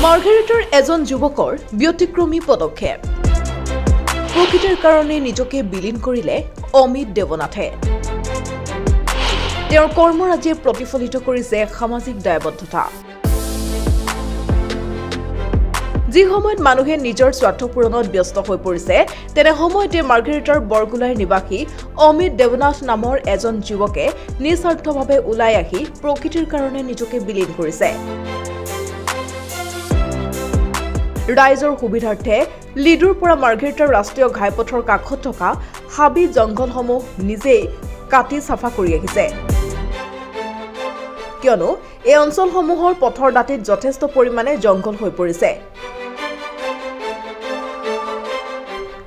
মাৰ্গাৰেটৰ এজন যুৱকৰ ব্যতিক্ৰমী পদক্ষেপ প্ৰকৃতিৰ কাৰণে নিজকে বিলীন কৰিলে অমিত দেৱনাথে তেওঁৰ কৰ্মৰাজিয়ে প্ৰতিফলিত কৰিছে সামাজিক দায়বদ্ধতা যি সময়ত মানুহে নিজৰ স্বাৰ্থ পূৰণত ব্যস্ত হৈ পৰিছে তেনে সময়তে মাৰ্গাৰেটৰ বৰগুলাৰ নিবাসী অমিত দেৱনাথ নামৰ এজন যুৱকে নিস্বাৰ্থভাৱে ওলাই আহি প্ৰকৃতিৰ কাৰণে নিজকে বিলীন কৰিছে ৰাইজৰ সুবিধাৰ্থে লিডুৰ পৰা মাৰ্গাৰেটৰ ৰাষ্ট্ৰীয় ঘাইপথৰ কাষত থকা হাবি জংঘলসমূহ নিজেই কাটি চাফা কৰি আহিছে কিয়নো এই অঞ্চলসমূহৰ পথৰ দাঁতিত যথেষ্ট পৰিমাণে জংঘল হৈ পৰিছে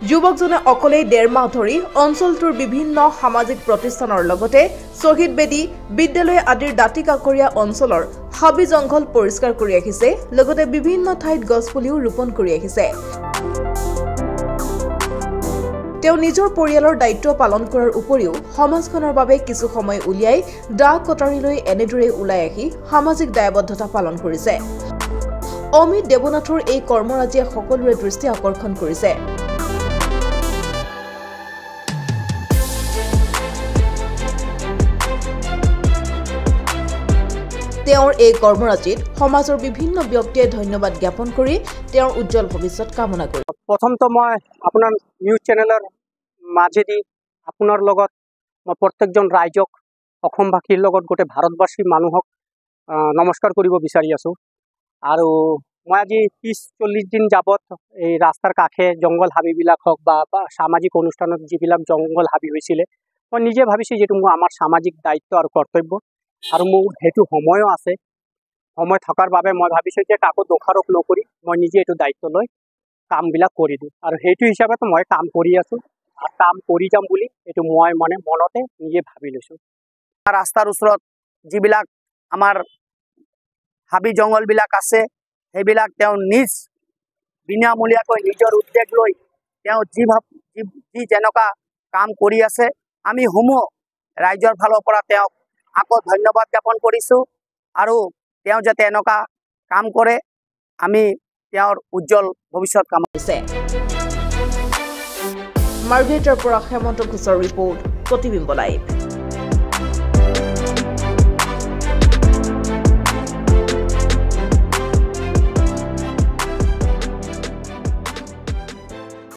যুৱকজনে অকলেই 1.5 মাহ ধৰি অঞ্চলটোৰ বিভিন্ন সামাজিক প্ৰতিষ্ঠানৰ লগতে শহীদ বেদী বিদ্যালয় আদিৰ দাঁতি কাকৰীয়া অঞ্চলৰ হাবি জংঘল পৰিষ্কাৰ কৰি আহিছে লগতে বিভিন্ন ঠাইত গছপুলিও ৰোপণ কৰি আহিছে তেওঁ নিজৰ পৰিয়ালৰ দায়িত্ব পালন কৰাৰ উপৰিও সমাজখনৰ বাবে কিছু সময় উলিয়াই দা কটাৰীলৈ এনেদৰে ওলাই আহি সামাজিক দায়বদ্ধতা পালন কৰিছে অমিত দেৱনাথৰ এই কৰ্মৰাজিয়ে সকলোৰে দৃষ্টি আকৰ্ষণ কৰিছে তেওঁৰ এই কৰ্মৰাজিত সমাজৰ বিভিন্ন ব্যক্তিয়ে ধন্যবাদ জ্ঞাপন কৰি তেওঁৰ উজ্জ্বল ভৱিষ্যত কামনা কৰে প্ৰথমটো মই আপোনাৰ নিউজ চেনেলৰ মাজেদি আপোনাৰ লগত মই প্ৰত্যেকজন ৰাইজক অসমবাসীৰ লগত গোটেই ভাৰতবাসী মানুহক নমস্কাৰ কৰিব বিচাৰি আছোঁ আৰু মই আজি 30-40 দিন যাবত এই ৰাস্তাৰ কাষে জংঘল হাবিবিলাক হওক বা সামাজিক অনুষ্ঠানত যিবিলাক জংঘল হাবি হৈছিলে মই নিজে ভাবিছোঁ যেটো মোৰ আমাৰ সামাজিক দায়িত্ব আৰু কৰ্তব্য আৰু মোৰ হেতু সময়ও আছে সময় থকাৰ বাবে মই ভাবিছোঁ যে কাকো দোষাৰোপ নকৰি মই নিজে এইটো দায়িত্ব লৈ কামবিলাক কৰি দিওঁ আৰু হেতু হিচাপে মই কাম কৰি আছোঁ আৰু কাম কৰি যাম বুলি এইটো মই মনতে নিজে ভাবি লৈছোঁ ৰাস্তাৰ ওচৰত যিবিলাক আমাৰ হাবি জংঘলবিলাক আছে সেইবিলাক তেওঁ নিজ বিনামূলীয়াকৈ নিজৰ উদ্যোগ লৈ তেওঁ যি যেনেকুৱা কাম কৰি আছে আমি সমূহ ৰাইজৰ ফালৰ পৰা তেওঁক আকৌ ধন্যবাদ জ্ঞাপন কৰিছোঁ আৰু তেওঁ যাতে এনেকুৱা কাম কৰে আমি তেওঁৰ উজ্জ্বল ভৱিষ্যত কামনা কৰিছে মাৰ্গাৰেটৰ পৰা হেমন্ত ঘোষৰ ৰিপৰ্ট প্ৰতিবিম্ব লাইভ